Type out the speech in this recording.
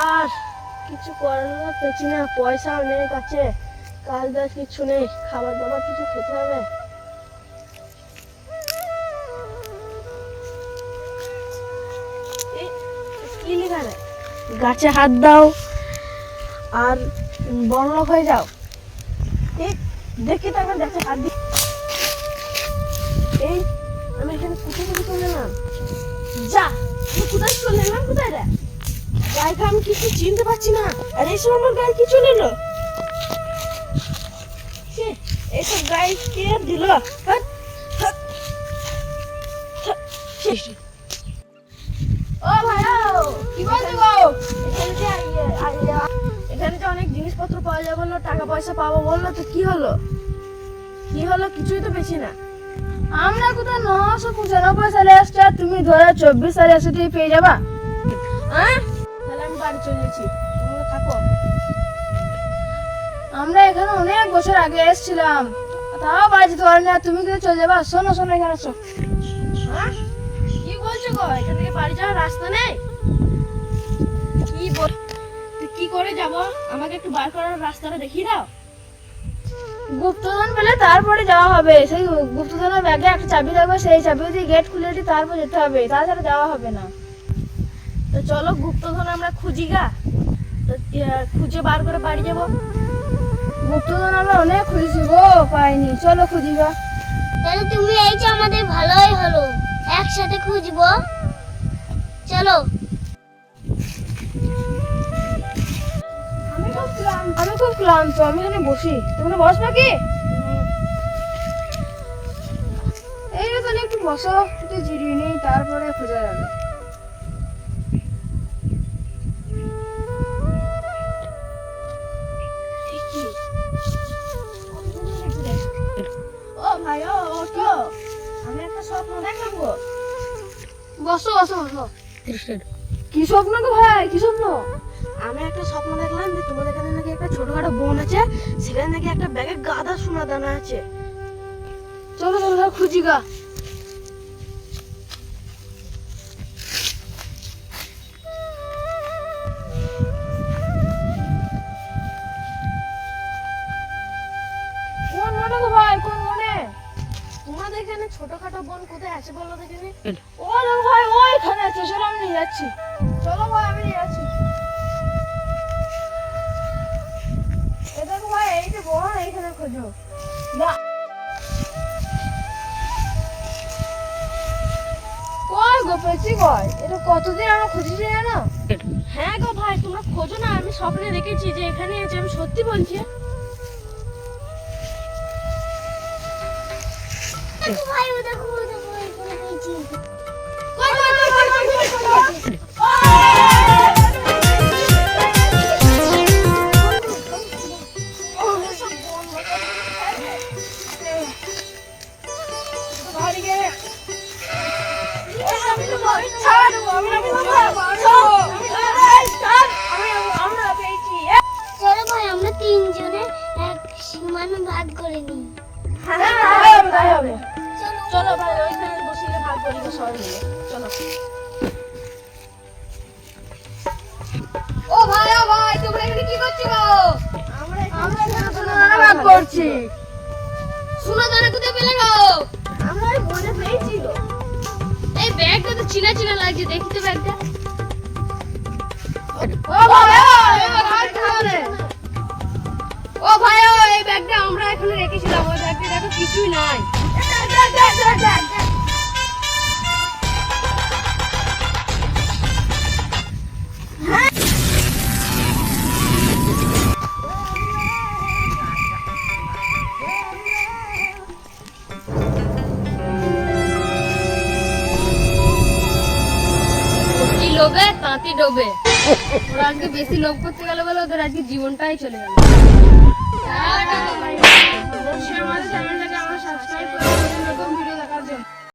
আর কিছু করার পেছি না, পয়সাও নেই কাছে, কাজ বাজ কিছু নেই, খাবার দাবার কিছু খেতে হবে। কি লেখা রে? গাছে হাত দাও আর বড়লোক হয়ে যাও। দেখি তো এখন গাছে হাত দি। এই আমি এখানে কোথায় থেকে চলে এলাম? যা, আমি কোথায় চলে এলাম? কোথায় রে? গায়ে আমি কিছু চিনতে পারছি না। আর এই সময় আমার গায়ে কি চলে এলো? এইসব গায়ে কে দিল? ও ভাইও, কি বলছো গো? এখানে যে অনেক জিনিসপত্র পাওয়া যাবে, বললো টাকা পয়সা পাবো বললো, তো কি হলো? কি হলো? কিছুই তো পেছি না। আমরা কোথাও 995 সালে আসছি আর তুমি 2024 সালে এসে পেয়ে যাবা। হ্যাঁ, তাহলে আমি বাড়ি চলে যাচ্ছি, তোমরা থাকো। আমরা এখানে অনেক বছর আগে এসেছিলাম, তাও বাড়ি যেতে পারি না, তুমি কিন্তু চলে যাবা। শোনো শোনো, এখানে আসো। হ্যাঁ, কি বলছো গো? এখান থেকে বাড়ি যাওয়ার রাস্তা নেই? কি করে যাব? আমাকে একটু বার করার রাস্তাটা দেখিয়ে দাও। গুপ্তধন পেলে তারপরে যাওয়া হবে। সেই গুপ্তধনের ব্যাগে একটা চাবি থাকবে, সেই চাবি দিয়ে গেট খুলে দিয়ে তারপর যেতে হবে, তাছাড়া যাওয়া হবে না। তো চলো গুপ্তধন আমরা খুঁজি গা, তো খুঁজে বার করে বাড়ি যাবো। গুপ্তধন আমরা অনেক খুঁজেছি গো, পাইনি। চলো খুঁজি গা। তাহলে তুমি এই যে আমাদের ভালোই হলো, একসাথে খুঁজবো। চলো। আমি খুব ক্লান্ত, আমি এখানে বসি, তোমরা বসবে কি? এই রে, তাহলে একটু বসো, একটু জিরিয়ে নেই, তারপরে খোঁজা যাবে। ও ভাই, ও ওঠো, আমি একটা স্বপ্ন দেখলাম গো। বসো বসো বসো। কি স্বপ্ন গো ভাই, কি স্বপ্ন? আমি একটা স্বপ্ন দেখলাম যে তোমাদের এখানে নাকি একটা ছোটখাটো বোন আছে, সেখানে নাকি একটা ব্যাগে গাদা সোনা দানা আছে। চলো চলো চলো, খুঁজি গা। কোন মনে গো ভাই, কোন মনে? তোমাদের এখানে ছোটখাটো বোন কোথায় আছে বলো দেখিনি? ও দেখো ভাই, ওইখানে আছে, চলো আমি নিয়ে যাচ্ছি। চলো ভাই, আমি নিয়ে যাচ্ছি। এই দেখো ভাই, এই যে বোন, এইখানে খোঁজো। কই গো পেয়েছি, কই? এটা কতদিন আমরা খুঁজেছি জানো? হ্যাঁ গো ভাই, তোমরা খোঁজো না, আমি স্বপ্নে দেখেছি যে এখানে আছে, আমি সত্যি বলছি। দেখো ভাই, ও দেখো এখানে পেয়েছি। কই কই কই কই কই কই চলো ভাই, আমরা তিনজনে এক সমান ভাগ করে নিই। চলো ভাই, ওইখানে বসিয়ে ভাগ করি গো সবাই মিলে। চলো। ও ভাই, তোমরা এখানে কি করছো গো? আমরা সোনা ভাগ করছি। সোনা দানা কোথায় পেলে গো? আমরা ওই বনে পেয়েছি গো। এই ব্যাগটা তো চিনা চিনা লাগছে, দেখি তো ব্যাগটা। ও ভাই, এই ব্যাগটা আমরা এখানে রেখেছিলাম, ওই ব্যাগটা দেখো কিছুই নাই। লোভে তাঁতি ডোবে। ওরা আজকে বেশি লোভ করতে গেল বলে ওদের আজকে জীবনটাই চলে গেল। অবশ্যই আমাদের চ্যানেলটাকে আমরা সাবস্ক্রাইব করে এরকম ভিডিও